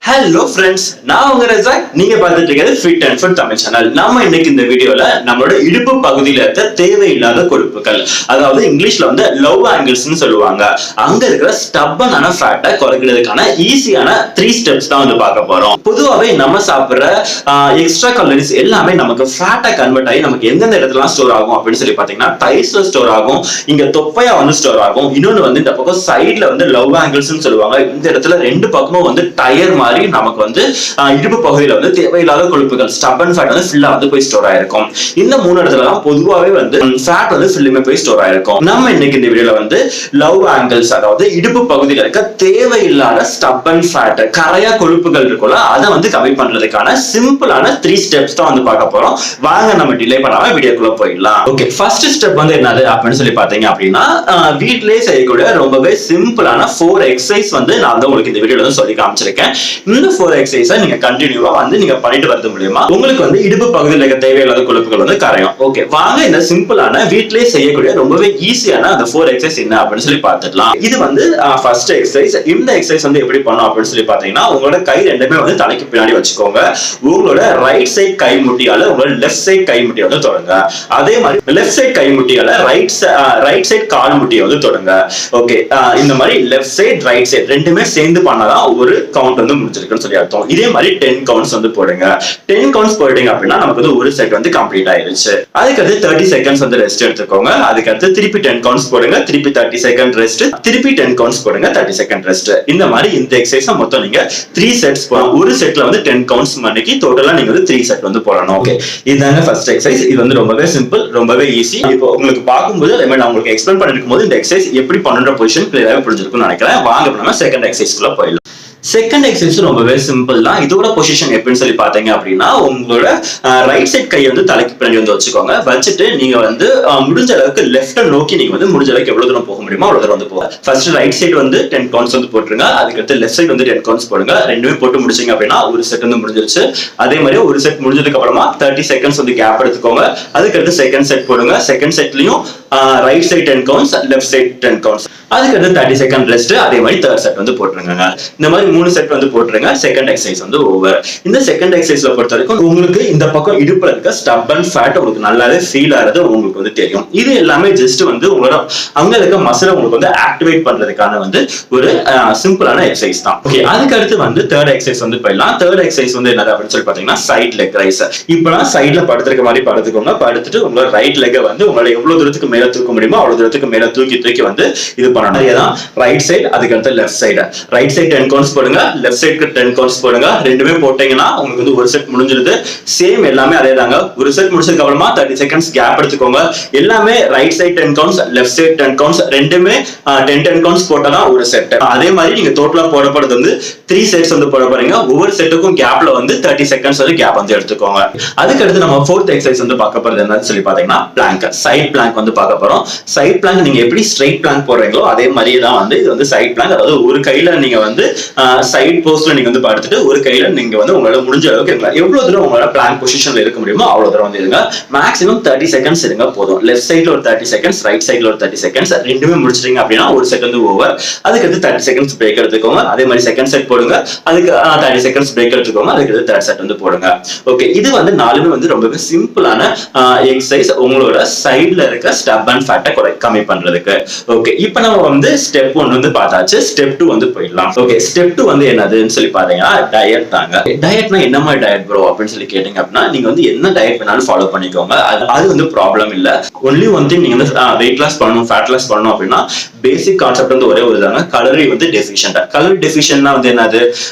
Hello friends, நான் உங்க ரஜாக். நீங்க பார்த்துட்டு இருக்கிறது fit and food Tamil channel. நாம இன்னைக்கு இந்த வீடியோல நம்மளோட இடுப்பு பகுதியில இருக்க தேவையில்லாத கொழுப்புகள், அதாவது இங்கிலீஷ்ல வந்து லவ் ஆங்கிள்ஸ்னு சொல்லுவாங்க, அங்க இருக்கிற ஸ்டப்பனான ஃபேட்டை குறைக்கிறதுக்கான ஈஸியான 3 ஸ்டெப்ஸ் தான் வந்து பார்க்க போறோம். பொதுவாகவே நம்ம சாப்பிடுற எக்ஸ்ட்ரா கலோரிஸ் எல்லாமே நமக்கு ஃபேட்டை கன்வெர்ட் ஆகி நமக்கு எந்தெந்த இடத்துல ஸ்டோர் ஆகும் அப்படின்னு சொல்லி பாத்தீங்கன்னா டைஸ்ல ஸ்டோர் ஆகும், இங்க தொப்பையா வந்து ஸ்டோர் ஆகும். இன்னொன்னு வந்து இந்த பக்கம் சைட்ல வந்து லவ் ஆங்கிள்ஸ்னு சொல்லுவாங்க. இந்த இடத்துல ரெண்டு பக்கமும் வந்து டயர் மாதிரி நமக்கு வந்து இடுப்பு பகுதியில வந்து தேவையில்லாத கொழுப்புகள் ஸ்டப்பன் ஃபேட் வந்து ஃபில்லா வந்து போய் ஸ்டோர் ஆயிருக்கும். இந்த 3 இடத்துல தான் பொதுவாகவே வந்து ஃபேட் வந்து ஃபில்லுமே போய் ஸ்டோர் ஆயிருக்கும். நம்ம இன்னைக்கு இந்த வீடியோல வந்து லவ் ஆங்கிள்ஸ், அதாவது இடுப்பு பகுதியில இருக்க தேவையில்லாத ஸ்டப்பன் ஃபேட், கரையா கொழுப்புகள் இருக்குல்ல, அதை வந்து கம்மி பண்றதுக்கான சிம்பிளான 3 ஸ்டெப்ஸ் தான் வந்து பார்க்க போறோம். வாங்க நம்ம டிலே பண்ணாம வீடியோக்குள்ள போயிடலாம். ஓகே, ஃபர்ஸ்ட் ஸ்டெப் வந்து என்னது அப்படின்னு சொல்லி பாத்தீங்க அப்படின்னா, வீட்லயே செய்யக்கூடிய ரொம்பவே சிம்பிளான 4 எக்ஸசைஸ் வந்து நான் வந்து உங்களுக்கு இந்த வீடியோல வந்து சொல்லி காமிச்சிருக்கேன். இந்த 4 எக்ஸசைஸை நீங்க கண்டினியூவா வந்து நீங்க பண்ணிட்டு வரது மூலமா உங்களுக்கு வந்து இடுப்பு பகுதியில் இருக்க தேவையில்லாத கொழுப்புகள் வந்து கரையும். ஓகே, வாங்க இந்த சிம்பிளான வீட்லயே செய்யக்கூடிய ரொம்பவே ஈஸியான அந்த 4 எக்ஸசைஸ் என்ன அப்படின்னு சொல்லி பார்த்துடலாம். இது வந்து ஃபர்ஸ்ட் எக்ஸசைஸ். இந்த எக்ஸசைஸ் வந்து எப்படி பண்ணணும் அப்படின்னு சொல்லி பாத்தீங்கன்னா, உங்களோட கை ரெண்டுமே வந்து தலைக்கு பின்னாடி வச்சுக்கோங்க. உங்களோட ரைட் சைட் கை முட்டியால உங்களோட லெஃப்ட் சைட் கை முட்டியை வந்து தொடங்க. அதே மாதிரி லெஃப்ட் சைட் கை முட்டியால ரைட் சைட் கால் முட்டியை வந்து தொடங்க. ஓகே, இந்த மாதிரி லெஃப்ட் சைட் ரைட் சைட் ரெண்டுமே சேர்ந்து பண்ணாதான் ஒரு கவுண்ட் வந்து முடிச்சிருக்குன்னு சொல்லி அர்த்தம். இதே மாதிரி 10 கவுண்ட்ஸ் வந்து போடுங்க. 10 கவுண்ட்ஸ் போட்டீங்க அப்படின்னா நமக்கு வந்து ஒரு செட் வந்து கம்ப்ளீட் ஆயிருச்சு. அதுக்கடுத்து 30 செகண்ட்ஸ் வந்து ரெஸ்ட் எடுத்துக்கோங்க. அதுக்கடுத்து திருப்பி 10 கவுண்ட்ஸ் போடுங்க, திருப்பி 30 செகண்ட் ரெஸ்ட், திருப்பி 10 கவுண்ட்ஸ் போடுங்க, 30 செகண்ட் ரெஸ்ட். இந்த மாதிரி இந்த எக்ஸசைஸ் மொத்தம் நீங்க 3 செட்ஸ் போடணும். ஒரு செட்ல வந்து 10 கவுண்ட்ஸ் மணிக்கு டோட்டலா நீங்க வந்து 3 செட் வந்து போடணும். ஓகே, இதுதாங்க ஃபர்ஸ்ட் எக்ஸசைஸ். இது வந்து ரொம்பவே சிம்பிள், ரொம்பவே ஈஸி. இப்போ உங்களுக்கு பார்க்கும்போது அதே மாதிரி நான் உங்களுக்கு எக்ஸ்பிளைன் பண்ணிருக்கும் போது இந்த எக்ஸசைஸ் எப்படி பண்ணுற பொசிஷன் கிளியராகவே புரிஞ்சிருக்கும்னு நினைக்கிறேன். வாங்க நம்ம செகண்ட் எக்ஸசைஸ்க்குள்ள போயிடலாம். செகண்ட் எக்ஸசைஸ் ரொம்பவே சிம்பிள் தான். இதோட பொசிஷன் எப்படின்னு சொல்லி பாத்தீங்க அப்படின்னா, உங்களோட ரைட் சைட் கையை வந்து தலைக்கு பின்னாடி வந்து வச்சுக்கோங்க. வச்சுட்டு நீங்க வந்து முடிஞ்ச அளவுக்கு லெஃப்ட் நோக்கி நீங்க வந்து முடிஞ்ச அளவுக்கு எவ்வளவு தூரம் போக முடியுமோ அவ்வளவு தூரம் வந்து போங்க. ஃபர்ஸ்ட் ரைட் சைடு வந்து 10 கவுண்ட்ஸ் வந்து போட்டுருங்க. அதுக்கடுத்து லெஃப்ட் சைடு வந்து 10 கவுண்ட்ஸ் போடுங்க. ரெண்டுமே போட்டு முடிச்சீங்க அப்படின்னா ஒரு செட் வந்து முடிஞ்சிருச்சு. அதே மாதிரி ஒரு செட் முடிஞ்சதுக்கு அப்புறமா 30 செகண்ட்ஸ் வந்து கேப் எடுத்துக்கோங்க. அதுக்கடுத்து செகண்ட் செட் போடுங்க. செகண்ட் செட்லயும் right side 10 counts, left side 10 counts. அதுக்கடுத்து 30 செகண்ட் ரெஸ்ட். அதே மாதிரி தேர்ட் செட் வந்து போட்டுருங்க. இந்த மாதிரி 3 செட் வந்து போட்டுருங்க. செகண்ட் எக்ஸசைஸ் வந்து ஓவர். இந்த செகண்ட் எக்ஸசைஸ்ல பொறுத்த வரைக்கும் உங்களுக்கு இந்த பக்கம் இடுப்புல இருக்க ஸ்டப்பன் ஃபேட் உங்களுக்கு நல்லாவே ஃபீல் ஆறது உங்களுக்கு வந்து தெரியும். இது எல்லாமே ஜஸ்ட் வந்து உங்களோட அங்க இருக்க மசிலை உங்களுக்கு வந்து ஆக்டிவேட் பண்றதுக்கான வந்து ஒரு சிம்பிளான எக்ஸசைஸ் தான். ஓகே, அதுக்கு அடுத்து வந்து தேர்ட் எக்ஸசைஸ் வந்து போயிடலாம். தேர்ட் எக்ஸசைஸ் வந்து என்னது அப்படின்னு சொல்லி பாத்தீங்கன்னா, சைட் லெக் ரைஸ். இப்பெல்லாம் சைட்ல படுத்துருக்க மாதிரி படுத்துக்கோங்க. படுத்துட்டு உங்களோட ரைட் லெக்கை வந்து உங்களோட எவ்வளவு தூரத்துக்கு மேல தூக்க முடியுமோ அவ்வளவு தூரத்துக்கு மேல தூக்கி வந்து இது பண்ணணும். ரைட் சைடு, அதுக்கு அடுத்து left side. Right side 10 counts போடுங்க, லெஃப்ட் சைடுக்கு 10 கவுண்ட்ஸ் போடுங்க. ரெண்டுமே போட்டீங்கன்னா உங்களுக்கு வந்து ஒரு செட் முடிஞ்சிருது. சேம் எல்லாமே அதே தாங்க. ஒரு செட் முடிச்சதுக்கு அப்புறமா 30 செகண்ட்ஸ் கேப் எடுத்துக்கோங்க. எல்லாமே right side 10 counts, left side 10 counts, ரெண்டுமே 10 கவுண்ட்ஸ் போட்டா ஒரு செட். அதே மாதிரி நீங்க டோட்டலா போடப்படுறது வந்து 3 செட்ஸ் வந்து போட போறீங்க. ஒவ்வொரு செட்டுக்கும் கேப்ல வந்து 30 செகண்ட்ஸ் வந்து கேப் வந்து எடுத்துக்கோங்க. அதுக்கு அடுத்து நம்ம ஃபோர்த் எக்ஸசைஸ் வந்து பார்க்க போறது என்னன்னு சொல்லி பாத்தீங்கன்னா, பிளாங்க், சைட் பிளாங்க் வந்து பார்க்க போறோம். சைட் பிளாங்க் நீங்க எப்படி ஸ்ட்ரைட் பிளாங்க் போடுறீங்களோ அதே மாதிரி தான் வந்து இது வந்து சைட் பிளாங்க். அதாவது ஒரு கையில நீங்க வந்து சைட் போஸ்ட்ல நீங்க வந்து படுத்துட்டு ஒரு கையில நீங்க வந்து உங்களால முடிஞ்ச அளவுக்கு எவ்வளவு தூரம் உங்களால பிளாங்க் பொசிஷன்ல இருக்க முடியுமோ அவ்வளவு தூரம் வந்து இருங்க. மேக்ஸிமம் 30 செகண்ட்ஸ் இருங்க போதும். லெஃப்ட் சைட்ல ஒரு 30 செகண்ட்ஸ், ரைட் சைட்ல ஒரு 30 செகண்ட்ஸ். ரெண்டுமே முடிச்சிட்டீங்க அப்படின்னா ஒரு செட் வந்து ஓவர். அதுக்கு 30 செகண்ட்ஸ் பிரேக் எடுத்துக்கோங்க. அதே மாதிரி செகண்ட் செட் போடுங்க. அதுக்கு 30 செகண்ட்ஸ் பிரேக் எடுத்துக்கோங்க. அதுக்கு தேர்ட் செட் வந்து போடுங்க. ஓகே, இது வந்து நாலுமே வந்து ரொம்பவே சிம்பிளான எக்ஸசைஸ் உங்களோட சைட்ல இருக்க ஸ்டப்பன் ஃபேட்டை கம்மி பண்றதுக்கு. ஓகே, இப்போ நம்ம வந்து ஸ்டெப் 1 வந்து பார்த்தாச்சு. ஸ்டெப் 2 வந்து போயிடலாம். ஓகே, ஸ்டெப் 2 வந்து என்னதுன்னு சொல்லி பாத்தீங்கன்னா, டயட் தாங்க. டயட்னா என்ன மாதிரி டயட் ப்ரோ அப்படின்னு சொல்லி கேட்டீங்க அப்படின்னா, நீங்க வந்து என்ன டயட் வேணாலும் ஃபாலோ பண்ணிக்கோங்க. அது வந்து ப்ராப்ளம் இல்ல. ஒன்லி ஒன் திங், நீங்க வந்து வெயிட் லாஸ் பண்ணணும், ஃபேட் லாஸ் பண்ணணும் அப்படின்னா பேசிக் கான்செப்ட் வந்து ஒரே ஒரு தாங்க, கலரி வந்து டெஃபிஷியன்ட். கலரி டெஃபிஷியன்ட்னா வந்து என்னது,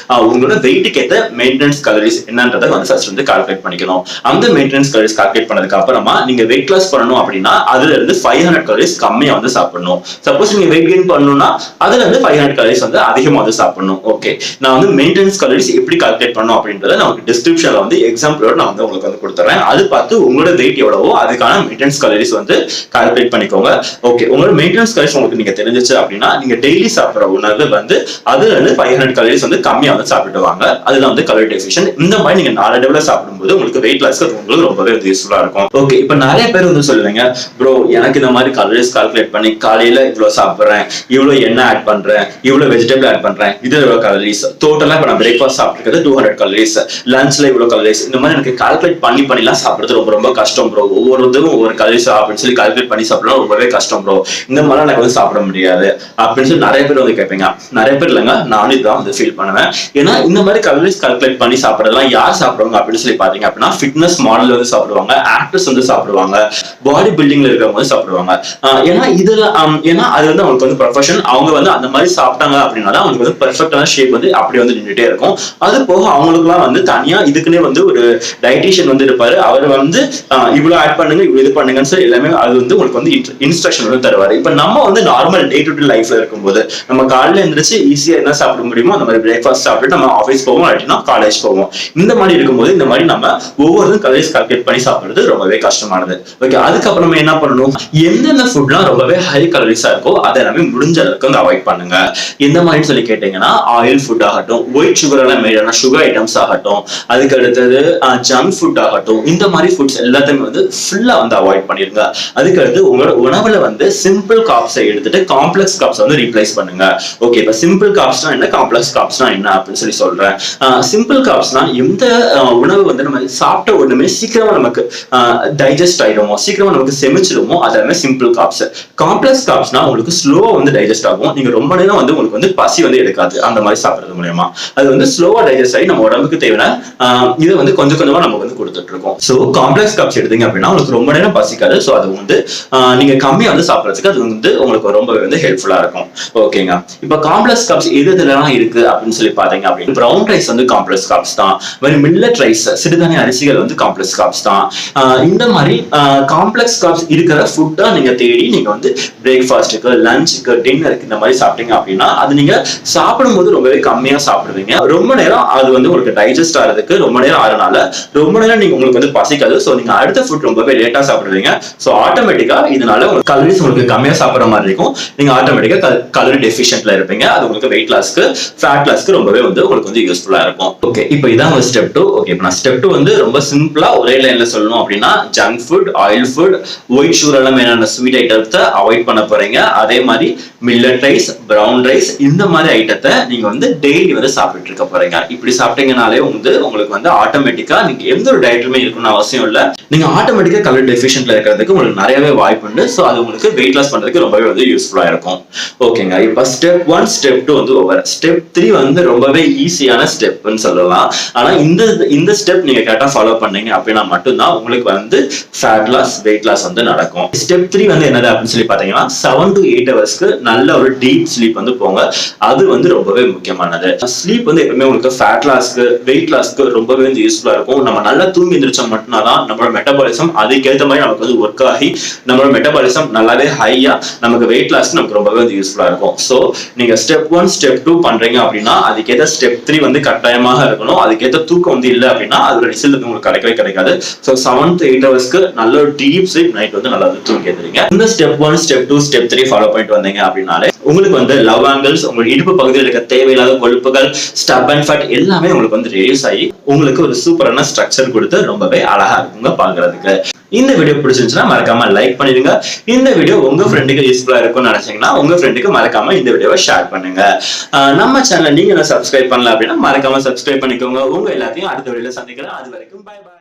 உங்களோட வெயிட்டுக்கு ஏற்ற மெயின்டெனன்ஸ் கலரிஸ் என்னன்றதை வந்து ஃபர்ஸ்ட் வந்து கால்குலேட் பண்ணிக்கணும். அந்த மெயின்டெனன்ஸ் கலரிஸ் கால்குலேட் பண்ணதுக்கு அப்புறமா நீங்க வெயிட் லாஸ் பண்ணணும் அப்படின்னா அதுல இருந்து 500 கலரிஸ் கம்மியா வந்து சாப்பிடணும். சப்போஸ் நீங்க வெயிட் கெயின் பண்ணணும்னா அதுல இருந்து 500 கலரிஸ் வந்து அதிகமா வந்து சாப்பிடணும். ஓகே, நான் வந்து மெயின்டெனன்ஸ் கலரிஸ் எப்படி கால்குலேட் பண்ணணும் அப்படின்றத நான் டிஸ்கிரிப்ஷன்ல வந்து எக்ஸாம்பிளோட நான் வந்து உங்களுக்கு வந்து கொடுத்துறேன். அது பார்த்து உங்களோட வெயிட் எவ்வளவோ அதுக்கான மெயின்டெனன்ஸ் கலரிஸ் வந்து கால்குலேட் பண்ணிக்கோங்க. ஓகே, உங்களோட மெயின்டெனன்ஸ் கலரிஸ் உங்களுக்கு நீங்க தெரிஞ்சிச்சு அப்படின்னா நீங்க டெய்லி சாப்பிடுற உணவு வந்து அதுல இருந்து 500 கலரிஸ் வந்து கம்மியா வந்து சாப்பிடுவாங்க. அதுல வந்து கலரி டெஃபிஷியன்ட். இந்த மாதிரி நீங்க நாளடைவுல சாப்பிடும்போது உங்களுக்கு வெயிட் லாஸ்க்கு உங்களுக்கு ரொம்பவே யூஸ்ஃபுல்லா இருக்கும். ஓகே, இப்ப நிறைய பேர் வந்து சொல்லுவீங்க, ப்ரோ எனக்கு இந்த மாதிரி கலரிஸ் கால்குலேட் பண்ணி காலையில இவ்வளவு சாப்பிடுறேன், இவ்வளவு எண்ணெய் ஆட் பண்றேன், இவ்வளவு வெஜிடபிள் ஆட் பண்றேன், இது கலரிஸ், டோட்டலா இப்ப நான் பிரேக்ஃபாஸ்ட் சாப்பிட்டுருக்கிறது 200 கலரிஸ், லஞ்ச்ல இவ்வளவு கலரிஸ், இந்த மாதிரி எனக்கு கால்குலேட் பண்ணிலாம் சாப்பிடுறது ரொம்ப ரொம்ப கஷ்டம் ப்ரோ. ஒவ்வொருத்தரும் ஒவ்வொரு கலரிஸ் அப்படின்னு சொல்லி கால்குலேட் பண்ணி சாப்பிடலாம் ரொம்பவே கஷ்டம் ப்ரோ. இந்த மாதிரிலாம் எனக்கு வந்து சாப்பிட முடியாது அப்படின்னு சொல்லி நிறைய பேர் வந்து கேட்பீங்க. நிறைய பேர் இல்லைங்க, நானும் இதுதான் வந்து ஃபீல் பண்ணுவேன். ஏன்னா இந்த மாதிரி கலரிஸ் கால்குலேட் பண்ணி சாப்பிடறதுலாம் யார் சாப்பிடுவாங்க அப்படின்னு சொல்லி பாத்தீங்க அப்படின்னா ஃபிட்னஸ் மாடல் வந்து சாப்பிடுவாங்க, ஆக்டர்ஸ் வந்து சாப்பிடுவாங்க, பாடி பில்டிங்ல இருக்கிறவங்க வந்து சாப்பிடுவாங்க. ஏன்னா இதுல ஏன்னா அது வந்து அவங்களுக்கு வந்து ப்ரொஃபஷன். அவங்க வந்து அந்த மாதிரி சாப்பிட்டாங்க அப்படின்னா அவங்களுக்கு வந்து பெர்ஃபெக்டான ஷேப் வந்து அப்படி வந்து நின்றுட்டே இருக்கும். அது போக அவங்களுக்குலாம் வந்து தனியா இதுக்குன்னே வந்து ஒரு டயட்டீஷியன் வந்து இருப்பாரு. அவர் வந்து இவ்வளவு ஆட் பண்ணுங்க, இவ்வளவு இது பண்ணுங்கன்னு சொல்லி எல்லாமே அது வந்து உங்களுக்கு வந்து இன்ஸ்ட்ரக்ஷன் வந்து தருவாரு. இப்ப நம்ம வந்து நார்மல் டே டு டே லைஃப்ல இருக்கும்போது நம்ம காலையில எழுந்திரிச்சு ஈஸியா என்ன சாப்பிட முடியுமோ அந்த மாதிரி பிரேக்ஃபாஸ்ட் சாப்பிட்டு நம்ம ஆஃபீஸ் போவோம், அப்படின்னா காலேஜ் போவோம். இந்த மாதிரி இருக்கும்போது இந்த மாதிரி நம்ம ஒவ்வொருத்தரும் கலரிஸ் கால்குலேட் பண்ணி சாப்பிடுறது ரொம்பவே கஷ்டமானது. ஓகே, அதுக்கப்புறமா என்ன பண்ணணும், எந்தெந்த ஃபுட்லாம் ரொம்பவே ஹை கலரிஸா இருக்கோ அதை எல்லாமே முடிஞ்ச அளவுக்கு வந்து அவாய்ட் பண்ணுங்க. எந்த மாதிரி சொல்லி கேட்டீங்கன்னா ஆயில் ஃபுட் ஆகட்டும், ஒயிட் சுகரால மேடான சுகர் ஐட்டம்ஸ் ஆகட்டும், அதுக்கு அடுத்தது ஜங்க் ஃபுட் ஆகட்டும், இந்த மாதிரி ஃபுட்ஸ் எல்லாத்தையுமே வந்து ஃபுல்லா வந்து அவாய்ட் பண்ணிருங்க. அதுக்கு அடுத்து உங்களோட உணவுல வந்து சிம்பிள் கார்ப்ஸை எடுத்துட்டு காம்ப்ளெக்ஸ் கார்ப்ஸ் வந்து ரீப்ளேஸ் பண்ணுங்க. ஓகே, இப்ப சிம்பிள் கார்ப்ஸ்னா என்ன, காம்ப்ளெக்ஸ் கார்ப்ஸ்னா என்ன அப்படின்னு சொல்லி சொல்றேன். சிம்பிள் கார்ப்ஸ்னா எந்த உணவு வந்து நம்ம சாப்பிட்ட உடனே சீக்கிரமா நமக்கு டைஜஸ்ட் ஆயிடுமோ, சீக்கிரமா நமக்கு செமிச்சிடுமோ, அதெல்லாமே சிம்பிள் கார்ப்ஸ். காம்ப்ளெக்ஸ் கார்ப்ஸ்னா உங்களுக்கு ஸ்லோவா வந்து டைஜஸ்ட் ஆகும். நீங்க ரொம்ப நேரம் வந்து உங்களுக்கு வந்து பசி வந்து எடுக்காது அந்த மாதிரி சாப்பிடுறது மூலமா. அது வந்து ஸ்லோவா டைஜஸ்ட் ஆகி நம்ம உடம்புக்கு தேவையான இதை வந்து கொஞ்சம் கொஞ்சமா நம்ம வந்து கொடுத்துட்டு இருக்கோம். சோ காம்ப்ளெக்ஸ் கார்ப்ஸ் எடுத்தீங்க அப்படின்னா உங்களுக்கு ரொம்ப நேரம் பசிக்காது. சோ அது வந்து நீங்க கம்மியா வந்து சாப்பிடுறதுக்கு அது வந்து உங்களுக்கு ரொம்பவே வந்து ஹெல்ப்ஃபுல்லா இருக்கும். ஓகேங்க, இப்ப காம்ப்ளெக்ஸ் கார்ப்ஸ் எதுலாம் இருக்கு அப்படின்னு சொல்லி பாத்தீங்க அப்படின்னு பிரவுன் ரைஸ் வந்து காம்ப்ளெக்ஸ் கார்ப்ஸ் தான். மில்லட் ரைஸ், சிறுதானிய அரிசிகள் வந்து காம்ப்ளெக்ஸ் கார்ப்ஸ் தான். இந்த மாதிரி காம்ப்ளெக்ஸ் கார்ப்ஸ் இருக்கிற ஃபுட்டா நீங்க தேடி நீங்க வந்து பிரேக்ஃபாஸ்ட்டுக்கு, லஞ்சுக்கு, டின்னருக்கு இந்த மாதிரி சாப்பிட்டீங்க அப்படின்னா அது நீங்க சாப்பிடும்போது ரொம்பவே கம்மியா சாப்பிடுவீங்க. ரொம்ப நேரம் அது வந்து உங்களுக்கு டைஜஸ்ட் ஆகிறதுக்கு ரொம்ப நேரம் ஆறனால ரொம்ப நேரம் நீங்க உங்களுக்கு வந்து பசிக்காது. சோ நீங்க அடுத்த ஃபுட் ரொம்பவே லேட்டா சாப்பிடுவீங்க. சோ ஆட்டோமேட்டிக்கா இதனால உங்களுக்கு கலோரிஸ் உங்களுக்கு கம்மியா சாப்பிடுற மாதிரி இருக்கும். நீங்க ஆட்டோமேட்டிக்கா கலோரி டெஃபிஷியன்ட்ல இருப்பீங்க. அது உங்களுக்கு வெயிட் லாஸ்க்கு, ஃபேட் லாஸ்க்கு ரொம்பவே வந்து உங்களுக்கு வந்து யூஸ்ஃபுல்லா இருக்கும். ஓகே, இப்போ இதான் ஒரு ஸ்டெப் 2. ஓகே, இப்போ நான் ஸ்டெப் 2 வந்து ரொம்ப சிம்பிளா ஒரே லைன்ல சொல்லணும் அப்படின்னா junk food, oil food, white sugar மேலான ஸ்வீட் ஐட்டத்தை அவாய்ட் பண்ண போறீங்க. அதே மாதிரி மில்லட் ரைஸ், பிரவுன் ரைஸ், இந்த மாதிரி ஐட்டத்தை நீங்க வந்து டெய்லி வந்து சாப்பிட்டு இருக்க போறீங்க. இப்படி சாப்பிட்டீங்கனாலே வந்து உங்களுக்கு வந்து ஆட்டோமேட்டிக்கா நீங்க எந்த ஒரு டயட்டுமே இருக்கணும்னு அவசியம் இல்லை. நீங்க ஆட்டோமேட்டிக்கா கலோரி டெஃபிஷியன்ட்ல இருக்கிறதுக்கு உங்களுக்கு நிறையவே வாய்ப்பு உண்டு. சோ அது உங்களுக்கு வெயிட் லாஸ் பண்றதுக்கு ரொம்பவே வந்து யூஸ்ஃபுல்லா இருக்கும். ஓகேங்க, இப்போ ஸ்டெப் 1, ஸ்டெப் 2 வந்து ஓவர். ஸ்டெப் 3 வந்து ரொம்பவே ஈஸியான ஸ்டெப்னு சொல்லலாம். ஆனா இந்த ஸ்டெப் நீங்க கரெக்டா ஃபாலோ பண்ணீங்க அப்படின்னா மட்டும்தான் உங்களுக்கு வந்து ஃபேட் லாஸ், வெயிட் லாஸ் வந்து நடக்கும். ஸ்டெப் 3 வந்து என்னது அப்படின்னு சொல்லி பாத்தீங்கன்னா 7 to 8 ஹவர்ஸ்க்கு நல்ல ஒரு டீப் ஸ்லீப் வந்து போங்க. அது வந்து ரொம்பவே முக்கியமானது. ஸ்லீப் வந்து எப்பவுமே உங்களுக்கு ஃபேட் லாஸ்க்கு, வெயிட் லாஸ்க்கு ரொம்பவே வந்து யூஸ்ஃபுல்லா இருக்கும். நம்ம நல்லா தூங்கி எந்திரிச்சா மட்டும்தான் நம்மளோட மெட்டபாலிசம் அதுக்கேற்ற மாதிரி நமக்கு வந்து ஒர்க் ஆகி நம்மளோட மெட்டபாலிசம் நல்லாவே ஹையா நமக்கு வெயிட் லாஸ்க்கு நமக்கு ரொம்பவே வந்து யூஸ்ஃபுல்லா இருக்கும். சோ நீங்க ஸ்டெப் 1, ஸ்டெப் 2 பண்றீங்க அப்படின்னா அதுக்கேற்ற ஸ்டெப் 3 வந்து கட்டாயமாக இருக்கணும். அதுக்கேற்ற தூக்கம் வந்து இல்லை அப்படின்னா அதோட ரிசல்ட் வந்து உங்களுக்கு கிடைக்கவே கிடைக்காது. சோ 7 to 8 ஹவர்ஸ்க்கு நல்ல ஒரு டீப் ஸ்லீப், நைட் வந்து நல்லா தூங்கி எந்திரிங்க. இந்த ஸ்டெப் 1, ஸ்டெப் 2, ஸ்டெப் 3 ஃபாலோ பண்ணிட்டு வந்தீங்க அப்படின்னாலே உங்களுக்கு வந்து லவ் ஆங்கிள்ஸ், உங்க இடுப்பு பகுதியில் இருக்க தேவையில்லாத கொழுப்புகள், ஸ்டப் அண்ட் ஃபேட் எல்லாமே உங்களுக்கு வந்து ரெடியூஸ் ஆகி உங்களுக்கு ஒரு சூப்பரான ஸ்ட்ரக்சர் கொடுத்து ரொம்பவே அழகா இருக்குங்க பாக்குறதுக்கு. இந்த வீடியோ பிடிச்சிருந்துச்சுன்னா மறக்காம லைக் பண்ணிடுங்க. இந்த வீடியோ உங்க ஃப்ரெண்டுக்கு யூஸ்ஃபுல்லா இருக்கும்னு நினைச்சீங்கன்னா உங்க ஃப்ரெண்டுக்கு மறக்காம இந்த வீடியோவை ஷேர் பண்ணுங்க. நம்ம சேனலை நீங்க சப்ஸ்கிரைப் பண்ணல அப்படின்னா மறக்காம சப்ஸ்கிரைப் பண்ணிக்கோங்க. உங்க எல்லாத்தையும் அடுத்த வீடியோல சந்திக்கிறேன். அது வரைக்கும் பை பை.